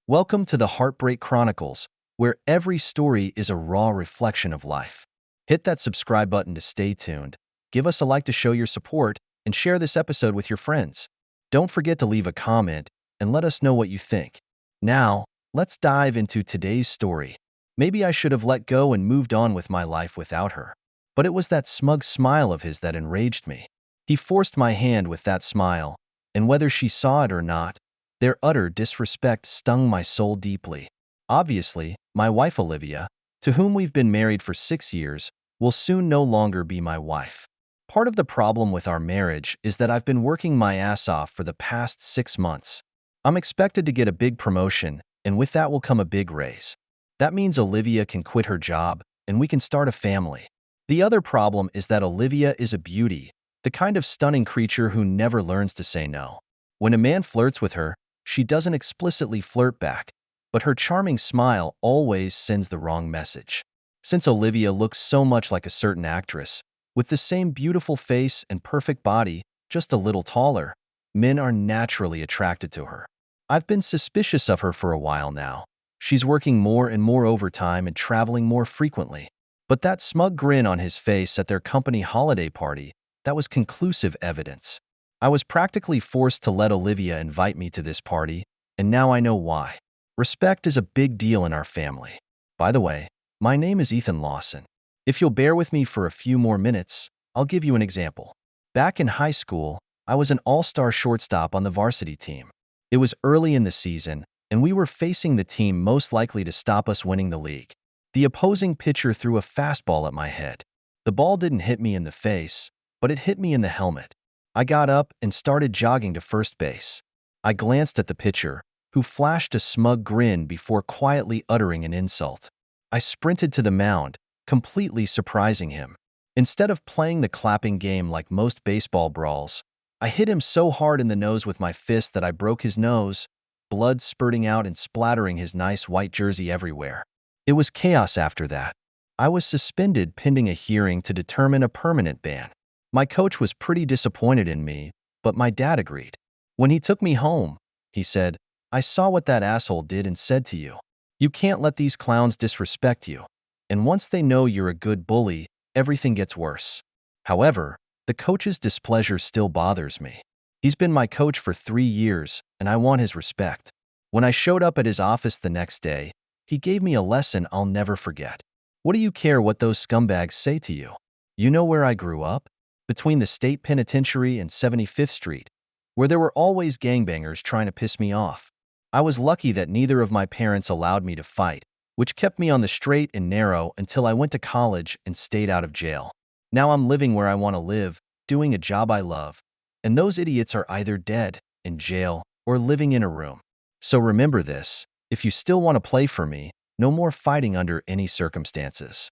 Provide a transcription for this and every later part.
Welcome to the Heartbreak Chronicles, where every story is a raw reflection of life. Hit that subscribe button to stay tuned, give us a like to show your support, and share this episode with your friends. Don't forget to leave a comment and let us know what you think. Now, let's dive into today's story. Maybe I should have let go and moved on with my life without her. But it was that smug smile of his that enraged me. He forced my hand with that smile, and whether she saw it or not, their utter disrespect stung my soul deeply. Obviously, my wife Olivia, to whom we've been married for 6 years, will soon no longer be my wife. Part of the problem with our marriage is that I've been working my ass off for the past 6 months. I'm expected to get a big promotion, and with that will come a big raise. That means Olivia can quit her job, and we can start a family. The other problem is that Olivia is a beauty, the kind of stunning creature who never learns to say no. When a man flirts with her, she doesn't explicitly flirt back, but her charming smile always sends the wrong message. Since Olivia looks so much like a certain actress, with the same beautiful face and perfect body, just a little taller, men are naturally attracted to her. I've been suspicious of her for a while now. She's working more and more overtime and traveling more frequently. But that smug grin on his face at their company holiday party, that was conclusive evidence. I was practically forced to let Olivia invite me to this party, and now I know why. Respect is a big deal in our family. By the way, my name is Lawson. If you'll bear with me for a few more minutes, I'll give you an example. Back in high school, I was an all-star shortstop on the varsity team. It was early in the season, and we were facing the team most likely to stop us winning the league. The opposing pitcher threw a fastball at my head. The ball didn't hit me in the face, but it hit me in the helmet. I got up and started jogging to first base. I glanced at the pitcher, who flashed a smug grin before quietly uttering an insult. I sprinted to the mound, completely surprising him. Instead of playing the clapping game like most baseball brawls, I hit him so hard in the nose with my fist that I broke his nose, blood spurting out and splattering his nice white jersey everywhere. It was chaos after that. I was suspended pending a hearing to determine a permanent ban. My coach was pretty disappointed in me, but my dad agreed. When he took me home, he said, "I saw what that asshole did and said to you. You can't let these clowns disrespect you. And once they know you're a good bully, everything gets worse." However, the coach's displeasure still bothers me. He's been my coach for 3 years, and I want his respect. When I showed up at his office the next day, he gave me a lesson I'll never forget. What do you care what those scumbags say to you? You know where I grew up? Between the state penitentiary and 75th Street, where there were always gangbangers trying to piss me off. I was lucky that neither of my parents allowed me to fight, which kept me on the straight and narrow until I went to college and stayed out of jail. Now I'm living where I want to live, doing a job I love, and those idiots are either dead, in jail, or living in a room. So remember this, if you still want to play for me, no more fighting under any circumstances.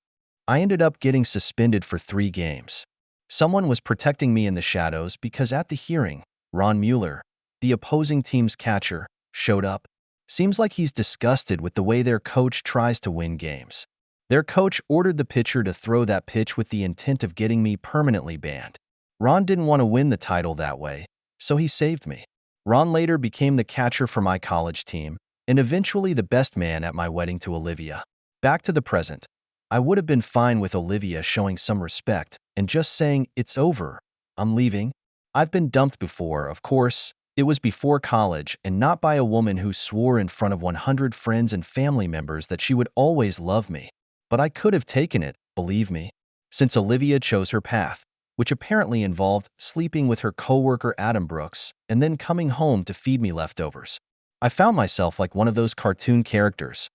I ended up getting suspended for 3 games. Someone was protecting me in the shadows because at the hearing, Ron Mueller, the opposing team's catcher, showed up. Seems like he's disgusted with the way their coach tries to win games. Their coach ordered the pitcher to throw that pitch with the intent of getting me permanently banned. Ron didn't want to win the title that way, so he saved me. Ron later became the catcher for my college team, and eventually the best man at my wedding to Olivia. Back to the present. I would have been fine with Olivia showing some respect and just saying, "It's over, I'm leaving." I've been dumped before, of course. It was before college and not by a woman who swore in front of 100 friends and family members that she would always love me. But I could have taken it, believe me. Since Olivia chose her path, which apparently involved sleeping with her coworker Adam Brooks and then coming home to feed me leftovers, I found myself like one of those cartoon characters.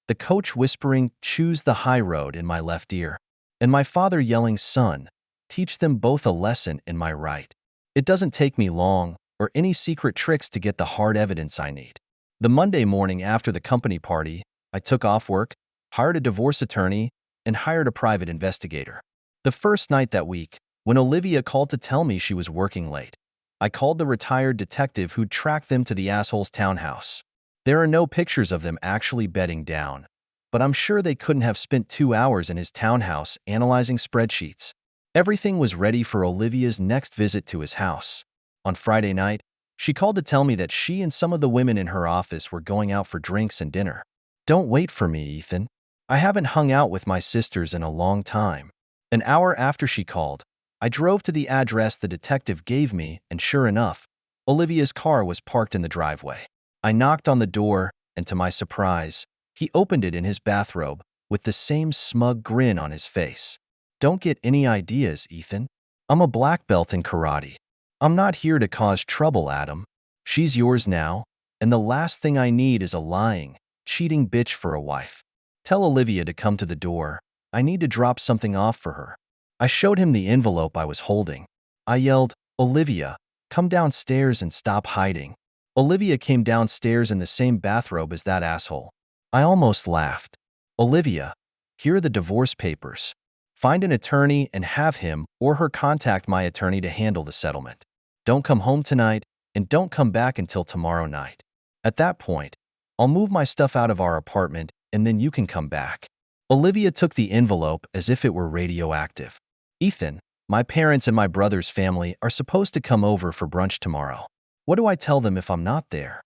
The coach whispering, "Choose the high road," in my left ear, and my father yelling, "Son, teach them both a lesson," in my right. It doesn't take me long or any secret tricks to get the hard evidence I need. The Monday morning after the company party, I took off work, hired a divorce attorney, and hired a private investigator. The first night that week, when Olivia called to tell me she was working late, I called the retired detective who'd tracked them to the asshole's townhouse. There are no pictures of them actually bedding down, but I'm sure they couldn't have spent 2 hours in his townhouse analyzing spreadsheets. Everything was ready for Olivia's next visit to his house. On Friday night, She called to tell me that she and some of the women in her office were going out for drinks and dinner. Don't wait for me, Ethan. I haven't hung out with my sisters in a long time. An hour after she called, I drove to the address the detective gave me, and sure enough, Olivia's car was parked in the driveway. I knocked on the door, and to my surprise, he opened it in his bathrobe, with the same smug grin on his face. Don't get any ideas, Ethan. I'm a black belt in karate. I'm not here to cause trouble, Adam. She's yours now, and the last thing I need is a lying, cheating bitch for a wife. Tell Olivia to come to the door. I need to drop something off for her. I showed him the envelope I was holding. I yelled, Olivia, come downstairs and stop hiding. Olivia came downstairs in the same bathrobe as that asshole. I almost laughed. Olivia, here are the divorce papers. Find an attorney and have him or her contact my attorney to handle the settlement. Don't come home tonight, and don't come back until tomorrow night. At that point, I'll move my stuff out of our apartment, and then you can come back. Olivia took the envelope as if it were radioactive. Ethan, my parents and my brother's family are supposed to come over for brunch tomorrow. What do I tell them if I'm not there?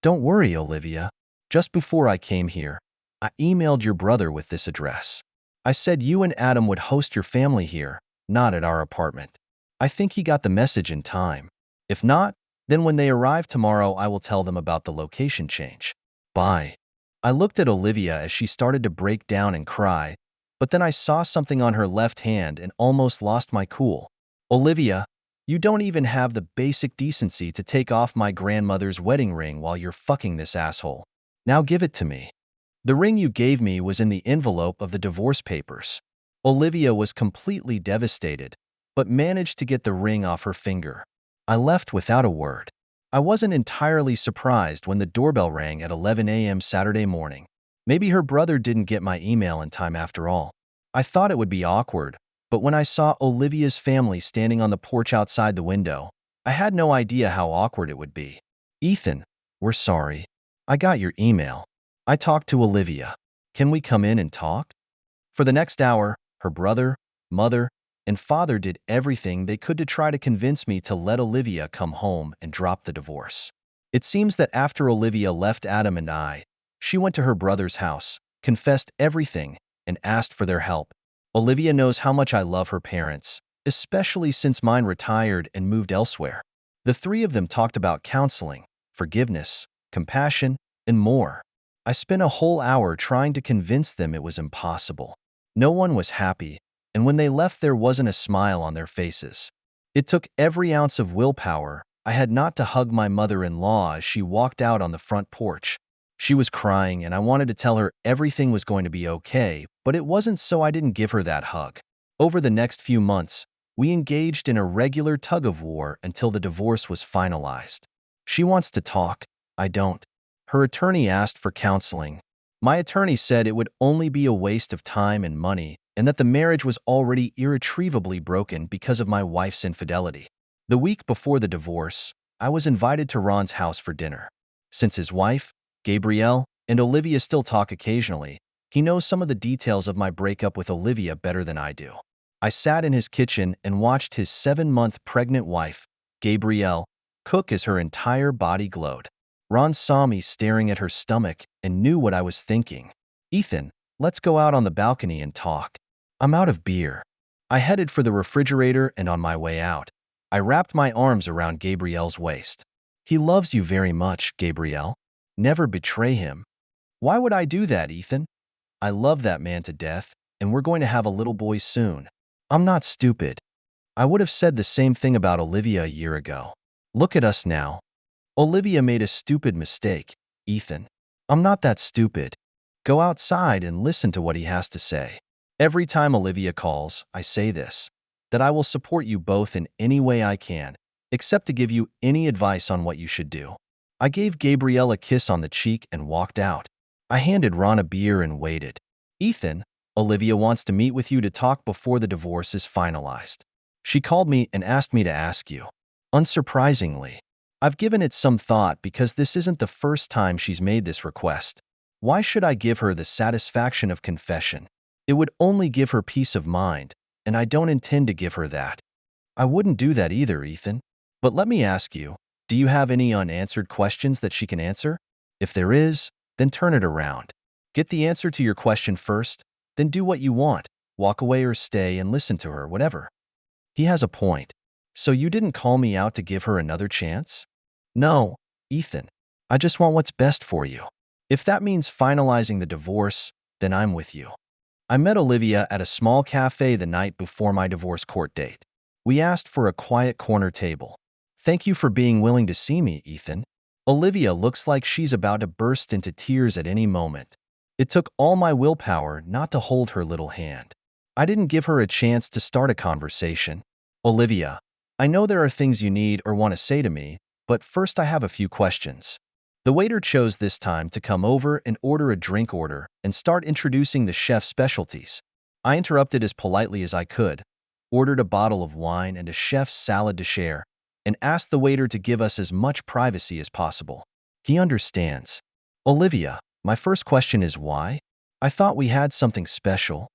Don't worry, Olivia. Just before I came here, I emailed your brother with this address. I said you and Adam would host your family here, not at our apartment. I think he got the message in time. If not, then when they arrive tomorrow, I will tell them about the location change. Bye. I looked at Olivia as she started to break down and cry, but then I saw something on her left hand and almost lost my cool. Olivia, you don't even have the basic decency to take off my grandmother's wedding ring while you're fucking this asshole. Now give it to me. The ring you gave me was in the envelope of the divorce papers. Olivia was completely devastated, but managed to get the ring off her finger. I left without a word. I wasn't entirely surprised when the doorbell rang at 11 a.m. Saturday morning. Maybe her brother didn't get my email in time after all. I thought it would be awkward, but when I saw Olivia's family standing on the porch outside the window, I had no idea how awkward it would be. Ethan, we're sorry. I got your email. I talked to Olivia. Can we come in and talk? For the next hour, her brother, mother, and father did everything they could to try to convince me to let Olivia come home and drop the divorce. It seems that after Olivia left Adam and I, she went to her brother's house, confessed everything, and asked for their help. Olivia knows how much I love her parents, especially since mine retired and moved elsewhere. The three of them talked about counseling, forgiveness, compassion, and more. I spent a whole hour trying to convince them it was impossible. No one was happy, and when they left there wasn't a smile on their faces. It took every ounce of willpower I had not to hug my mother-in-law as she walked out on the front porch. She was crying, and I wanted to tell her everything was going to be okay, but it wasn't, so I didn't give her that hug. Over the next few months, we engaged in a regular tug-of-war until the divorce was finalized. She wants to talk. I don't. Her attorney asked for counseling. My attorney said it would only be a waste of time and money, and that the marriage was already irretrievably broken because of my wife's infidelity. The week before the divorce, I was invited to Ron's house for dinner. Since his wife, Gabrielle, and Olivia still talk occasionally, he knows some of the details of my breakup with Olivia better than I do. I sat in his kitchen and watched his 7-month pregnant wife, Gabrielle, cook as her entire body glowed. Ron saw me staring at her stomach and knew what I was thinking. Ethan, let's go out on the balcony and talk. I'm out of beer. I headed for the refrigerator, and on my way out, I wrapped my arms around Gabrielle's waist. He loves you very much, Gabrielle. Never betray him. Why would I do that, Ethan? I love that man to death, and we're going to have a little boy soon. I'm not stupid. I would have said the same thing about Olivia a year ago. Look at us now. Olivia made a stupid mistake, Ethan. I'm not that stupid. Go outside and listen to what he has to say. Every time Olivia calls, I say this, that I will support you both in any way I can, except to give you any advice on what you should do. I gave Gabrielle a kiss on the cheek and walked out. I handed Ron a beer and waited. Ethan, Olivia wants to meet with you to talk before the divorce is finalized. She called me and asked me to ask you. Unsurprisingly, I've given it some thought because this isn't the first time she's made this request. Why should I give her the satisfaction of confession? It would only give her peace of mind, and I don't intend to give her that. I wouldn't do that either, Ethan. But let me ask you, Do you have any unanswered questions that she can answer? If there is, then turn it around. Get the answer to your question first, then do what you want. Walk away or stay and listen to her, whatever. He has a point. So you didn't call me out to give her another chance? No, Ethan. I just want what's best for you. If that means finalizing the divorce, then I'm with you. I met Olivia at a small cafe the night before my divorce court date. We asked for a quiet corner table. Thank you for being willing to see me, Ethan. Olivia looks like she's about to burst into tears at any moment. It took all my willpower not to hold her little hand. I didn't give her a chance to start a conversation. Olivia, I know there are things you need or want to say to me, but first I have a few questions. The waiter chose this time to come over and order a drink order and start introducing the chef's specialties. I interrupted as politely as I could, ordered a bottle of wine and a chef's salad to share, and asked the waiter to give us as much privacy as possible. He understands. Olivia, my first question is why? I thought we had something special.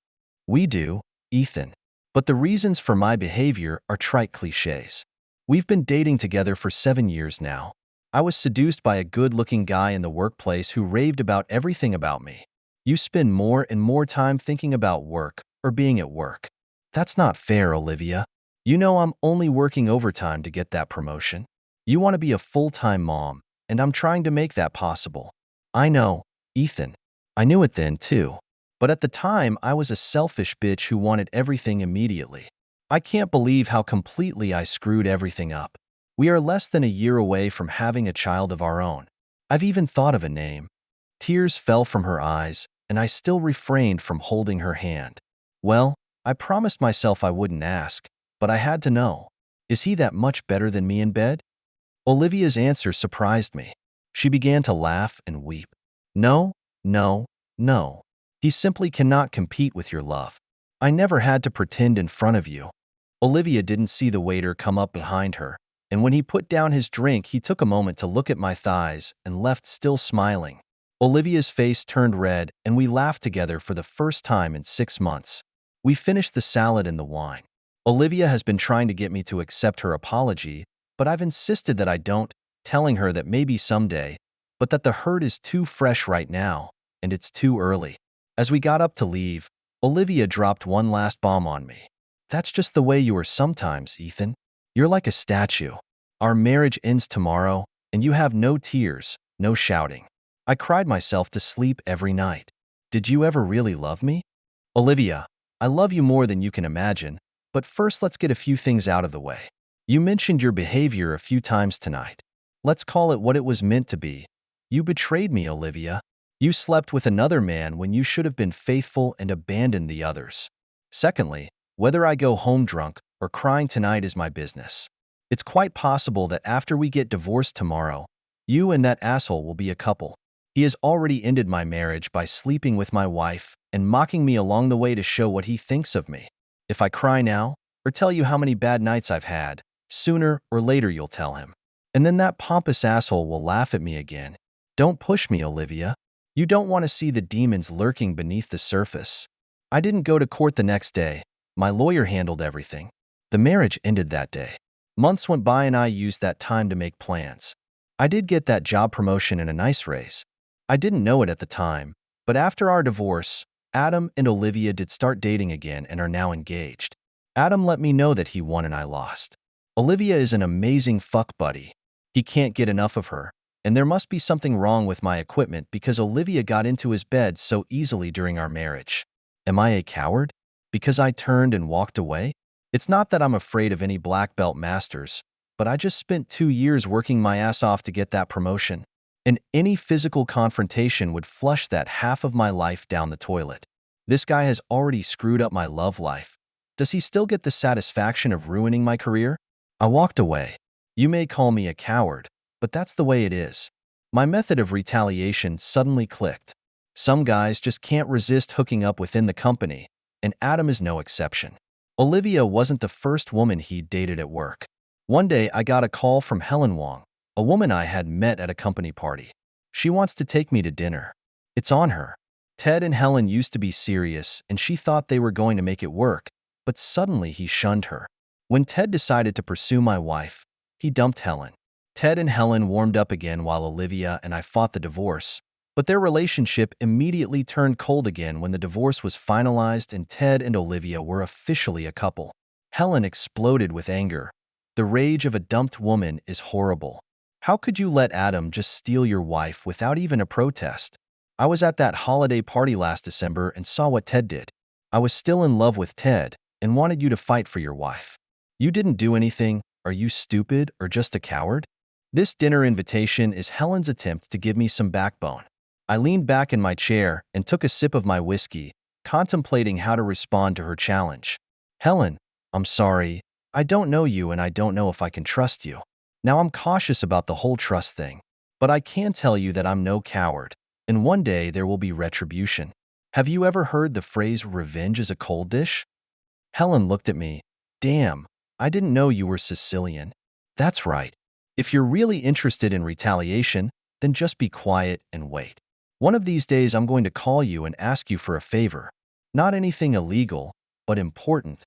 We do, Ethan. But the reasons for my behavior are trite cliches. We've been dating together for 7 years now. I was seduced by a good-looking guy in the workplace who raved about everything about me. You spend more and more time thinking about work or being at work. That's not fair, Olivia. You know I'm only working overtime to get that promotion. You want to be a full-time mom, and I'm trying to make that possible. I know, Ethan. I knew it then, too. But at the time, I was a selfish bitch who wanted everything immediately. I can't believe how completely I screwed everything up. We are less than a year away from having a child of our own. I've even thought of a name. Tears fell from her eyes, and I still refrained from holding her hand. Well, I promised myself I wouldn't ask, but I had to know. Is he that much better than me in bed? Olivia's answer surprised me. She began to laugh and weep. No, no, no. He simply cannot compete with your love. I never had to pretend in front of you. Olivia didn't see the waiter come up behind her, and when he put down his drink, he took a moment to look at my thighs and left still smiling. Olivia's face turned red, and we laughed together for the first time in 6 months. We finished the salad and the wine. Olivia has been trying to get me to accept her apology, but I've insisted that I don't, telling her that maybe someday, but that the hurt is too fresh right now, and it's too early. As we got up to leave, Olivia dropped one last bomb on me. That's just the way you are sometimes, Ethan. You're like a statue. Our marriage ends tomorrow, and you have no tears, no shouting. I cried myself to sleep every night. Did you ever really love me? Olivia, I love you more than you can imagine, but first let's get a few things out of the way. You mentioned your behavior a few times tonight. Let's call it what it was meant to be. You betrayed me, Olivia. You slept with another man when you should have been faithful and abandoned the others. Secondly, whether I go home drunk or crying tonight is my business. It's quite possible that after we get divorced tomorrow, you and that asshole will be a couple. He has already ended my marriage by sleeping with my wife and mocking me along the way to show what he thinks of me. If I cry now or tell you how many bad nights I've had, sooner or later you'll tell him. And then that pompous asshole will laugh at me again. Don't push me, Olivia. You don't want to see the demons lurking beneath the surface. I didn't go to court the next day. My lawyer handled everything. The marriage ended that day. Months went by and I used that time to make plans. I did get that job promotion and a nice raise. I didn't know it at the time, but after our divorce, Adam and Olivia did start dating again and are now engaged. Adam let me know that he won and I lost. Olivia is an amazing fuck buddy. He can't get enough of her. And there must be something wrong with my equipment because Olivia got into his bed so easily during our marriage. Am I a coward? Because I turned and walked away? It's not that I'm afraid of any black belt masters, but I just spent 2 years working my ass off to get that promotion. And any physical confrontation would flush that half of my life down the toilet. This guy has already screwed up my love life. Does he still get the satisfaction of ruining my career? I walked away. You may call me a coward, but that's the way it is. My method of retaliation suddenly clicked. Some guys just can't resist hooking up within the company, and Adam is no exception. Olivia wasn't the first woman he'd dated at work. One day, I got a call from Helen Wong, a woman I had met at a company party. She wants to take me to dinner. It's on her. Ted and Helen used to be serious, and she thought they were going to make it work, but suddenly he shunned her. When Ted decided to pursue my wife, he dumped Helen. Ted and Helen warmed up again while Olivia and I fought the divorce, but their relationship immediately turned cold again when the divorce was finalized and Ted and Olivia were officially a couple. Helen exploded with anger. The rage of a dumped woman is horrible. How could you let Adam just steal your wife without even a protest? I was at that holiday party last December and saw what Ted did. I was still in love with Ted and wanted you to fight for your wife. You didn't do anything. Are you stupid or just a coward? This dinner invitation is Helen's attempt to give me some backbone. I leaned back in my chair and took a sip of my whiskey, contemplating how to respond to her challenge. Helen, I'm sorry. I don't know you and I don't know if I can trust you. Now I'm cautious about the whole trust thing. But I can tell you that I'm no coward, and one day there will be retribution. Have you ever heard the phrase revenge is a cold dish? Helen looked at me. Damn, I didn't know you were Sicilian. That's right. If you're really interested in retaliation, then just be quiet and wait. One of these days I'm going to call you and ask you for a favor. Not anything illegal, but important.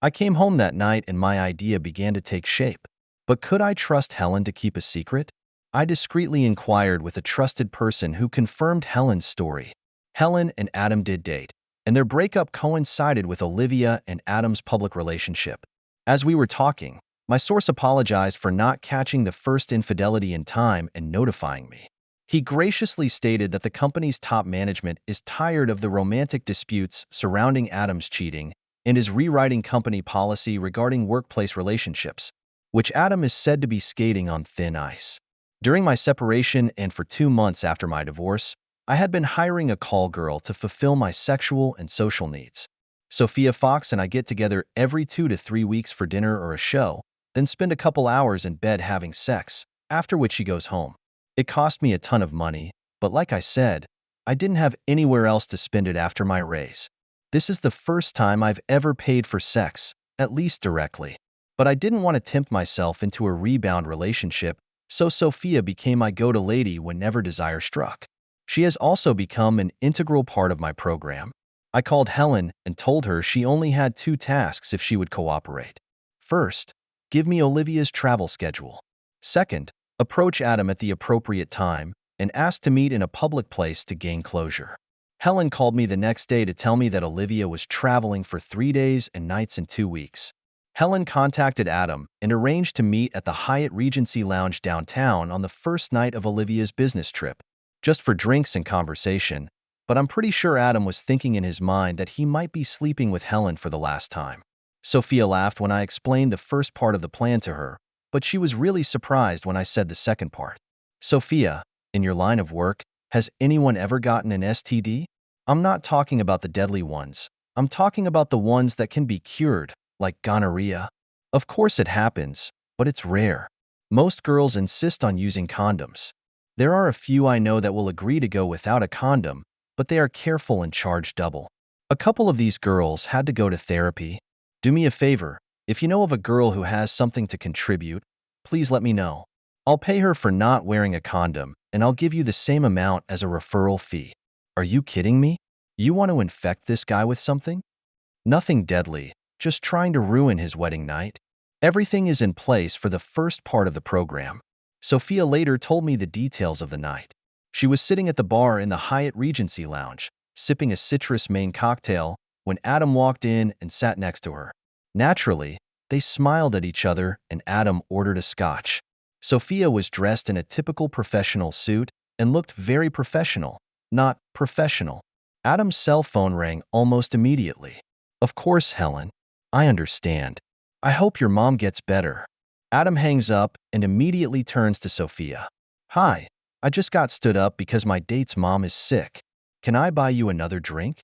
I came home that night and my idea began to take shape. But could I trust Helen to keep a secret? I discreetly inquired with a trusted person who confirmed Helen's story. Helen and Adam did date, and their breakup coincided with Olivia and Adam's public relationship. As we were talking, my source apologized for not catching the first infidelity in time and notifying me. He graciously stated that the company's top management is tired of the romantic disputes surrounding Adam's cheating and is rewriting company policy regarding workplace relationships, which Adam is said to be skating on thin ice. During my separation and for 2 months after my divorce, I had been hiring a call girl to fulfill my sexual and social needs. Sophia Fox and I get together every 2 to 3 weeks for dinner or a show, then spend a couple hours in bed having sex, after which she goes home. It cost me a ton of money, but like I said, I didn't have anywhere else to spend it after my raise. This is the first time I've ever paid for sex, at least directly. But I didn't want to tempt myself into a rebound relationship, so Sophia became my go-to lady whenever desire struck. She has also become an integral part of my program. I called Helen and told her she only had 2 tasks if she would cooperate. First, give me Olivia's travel schedule. Second, approach Adam at the appropriate time and ask to meet in a public place to gain closure. Helen called me the next day to tell me that Olivia was traveling for 3 days and nights in 2 weeks. Helen contacted Adam and arranged to meet at the Hyatt Regency Lounge downtown on the first night of Olivia's business trip, just for drinks and conversation, but I'm pretty sure Adam was thinking in his mind that he might be sleeping with Helen for the last time. Sophia laughed when I explained the first part of the plan to her, but she was really surprised when I said the second part. Sophia, in your line of work, has anyone ever gotten an STD? I'm not talking about the deadly ones. I'm talking about the ones that can be cured, like gonorrhea. Of course it happens, but it's rare. Most girls insist on using condoms. There are a few I know that will agree to go without a condom, but they are careful and charge double. A couple of these girls had to go to therapy. Do me a favor, if you know of a girl who has something to contribute, please let me know. I'll pay her for not wearing a condom, and I'll give you the same amount as a referral fee. Are you kidding me? You want to infect this guy with something? Nothing deadly, just trying to ruin his wedding night. Everything is in place for the first part of the program. Sophia later told me the details of the night. She was sitting at the bar in the Hyatt Regency Lounge, sipping a citrus Maine cocktail, when Adam walked in and sat next to her. Naturally, they smiled at each other and Adam ordered a scotch. Sophia was dressed in a typical professional suit and looked very professional, not professional. Adam's cell phone rang almost immediately. Of course, Helen. I understand. I hope your mom gets better. Adam hangs up and immediately turns to Sophia. Hi, I just got stood up because my date's mom is sick. Can I buy you another drink?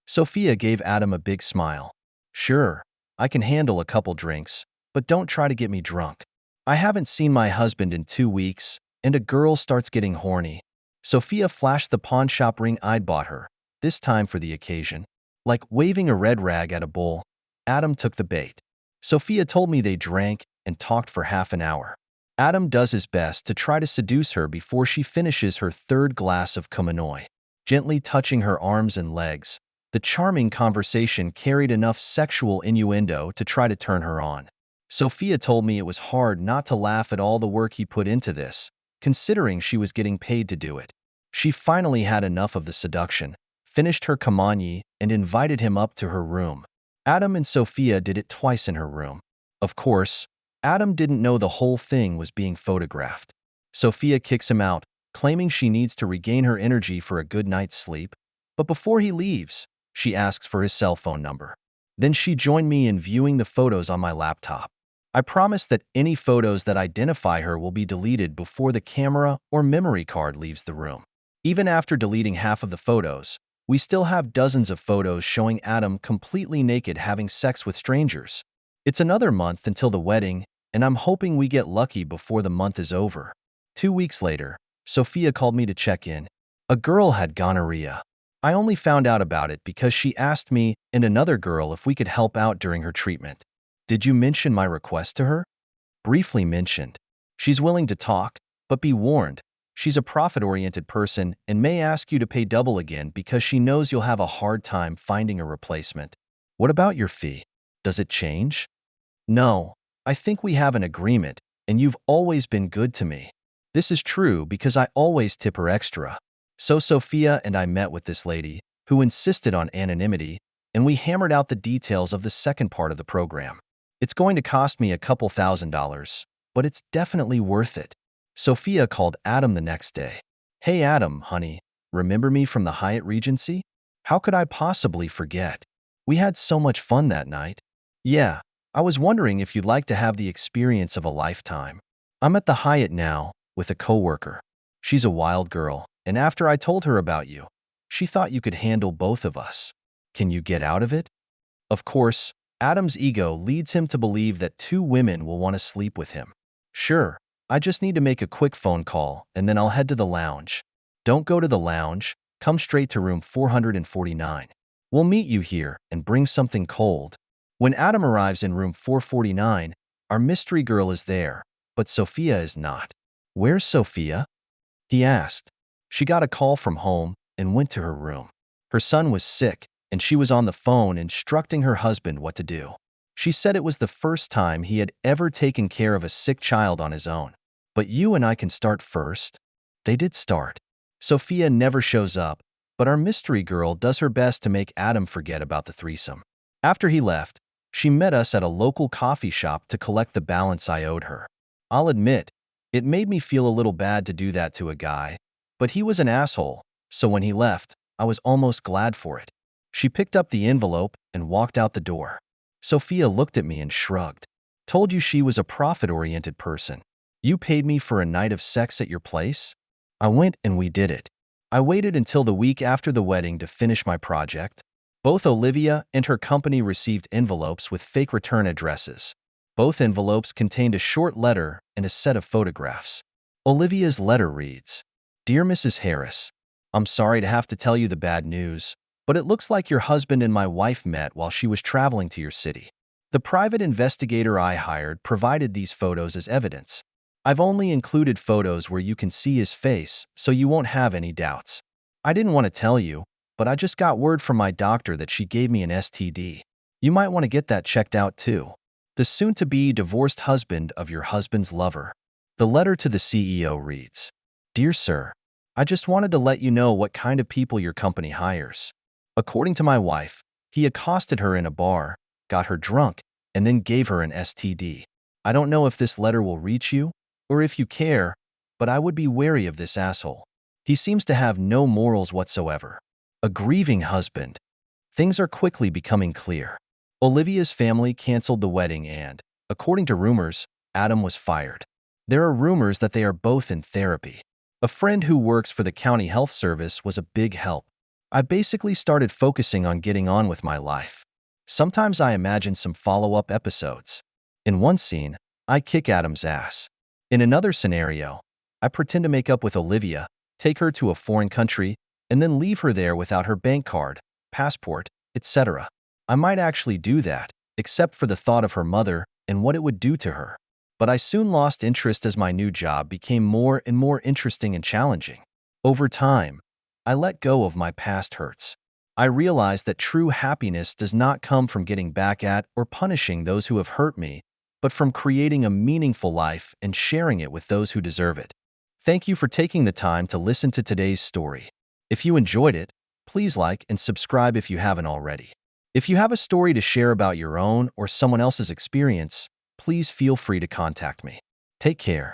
Sophia gave Adam a big smile. Sure, I can handle a couple drinks, but don't try to get me drunk. I haven't seen my husband in 2 weeks, and a girl starts getting horny. Sophia flashed the pawn shop ring I'd bought her, this time for the occasion. Like waving a red rag at a bull, Adam took the bait. Sophia told me they drank and talked for half an hour. Adam does his best to try to seduce her before she finishes her 3rd glass of Kuminoi. Gently touching her arms and legs, the charming conversation carried enough sexual innuendo to try to turn her on. Sophia told me it was hard not to laugh at all the work he put into this, considering she was getting paid to do it. She finally had enough of the seduction, finished her kamanye, and invited him up to her room. Adam and Sophia did it twice in her room. Of course, Adam didn't know the whole thing was being photographed. Sophia kicks him out, claiming she needs to regain her energy for a good night's sleep. But before he leaves, she asks for his cell phone number. Then she joined me in viewing the photos on my laptop. I promise that any photos that identify her will be deleted before the camera or memory card leaves the room. Even after deleting half of the photos, we still have dozens of photos showing Adam completely naked having sex with strangers. It's another month until the wedding, and I'm hoping we get lucky before the month is over. 2 weeks later, Sophia called me to check in. A girl had gonorrhea. I only found out about it because she asked me and another girl if we could help out during her treatment. Did you mention my request to her? Briefly mentioned. She's willing to talk, but be warned, she's a profit-oriented person and may ask you to pay double again because she knows you'll have a hard time finding a replacement. What about your fee? Does it change? No, I think we have an agreement, and you've always been good to me. This is true because I always tip her extra. So Sophia and I met with this lady, who insisted on anonymity, and we hammered out the details of the second part of the program. It's going to cost me a couple $1,000s, but it's definitely worth it. Sophia called Adam the next day. Hey Adam, honey, remember me from the Hyatt Regency? How could I possibly forget? We had so much fun that night. Yeah, I was wondering if you'd like to have the experience of a lifetime. I'm at the Hyatt now, with a coworker. She's a wild girl, and after I told her about you, she thought you could handle both of us. Can you get out of it? Of course, Adam's ego leads him to believe that 2 women will want to sleep with him. Sure, I just need to make a quick phone call, and then I'll head to the lounge. Don't go to the lounge, come straight to room 449. We'll meet you here and bring something cold. When Adam arrives in room 449, our mystery girl is there, but Sophia is not. Where's Sophia? He asked. She got a call from home and went to her room. Her son was sick, and she was on the phone instructing her husband what to do. She said it was the first time he had ever taken care of a sick child on his own. But you and I can start first. They did start. Sophia never shows up, but our mystery girl does her best to make Adam forget about the threesome. After he left, she met us at a local coffee shop to collect the balance I owed her. I'll admit, it made me feel a little bad to do that to a guy, but he was an asshole, so when he left, I was almost glad for it. She picked up the envelope and walked out the door. Sophia looked at me and shrugged. Told you she was a profit-oriented person. You paid me for a night of sex at your place? I went and we did it. I waited until the week after the wedding to finish my project. Both Olivia and her company received envelopes with fake return addresses. Both envelopes contained a short letter and a set of photographs. Olivia's letter reads, Dear Mrs. Harris, I'm sorry to have to tell you the bad news, but it looks like your husband and my wife met while she was traveling to your city. The private investigator I hired provided these photos as evidence. I've only included photos where you can see his face, so you won't have any doubts. I didn't want to tell you, but I just got word from my doctor that she gave me an STD. You might want to get that checked out too. The soon-to-be divorced husband of your husband's lover. The letter to the CEO reads, Dear Sir, I just wanted to let you know what kind of people your company hires. According to my wife, he accosted her in a bar, got her drunk, and then gave her an STD. I don't know if this letter will reach you, or if you care, but I would be wary of this asshole. He seems to have no morals whatsoever. A grieving husband. Things are quickly becoming clear. Olivia's family canceled the wedding and, according to rumors, Adam was fired. There are rumors that they are both in therapy. A friend who works for the county health service was a big help. I basically started focusing on getting on with my life. Sometimes I imagine some follow-up episodes. In one scene, I kick Adam's ass. In another scenario, I pretend to make up with Olivia, take her to a foreign country, and then leave her there without her bank card, passport, etc. I might actually do that, except for the thought of her mother and what it would do to her. But I soon lost interest as my new job became more and more interesting and challenging. Over time, I let go of my past hurts. I realized that true happiness does not come from getting back at or punishing those who have hurt me, but from creating a meaningful life and sharing it with those who deserve it. Thank you for taking the time to listen to today's story. If you enjoyed it, please like and subscribe if you haven't already. If you have a story to share about your own or someone else's experience, please feel free to contact me. Take care.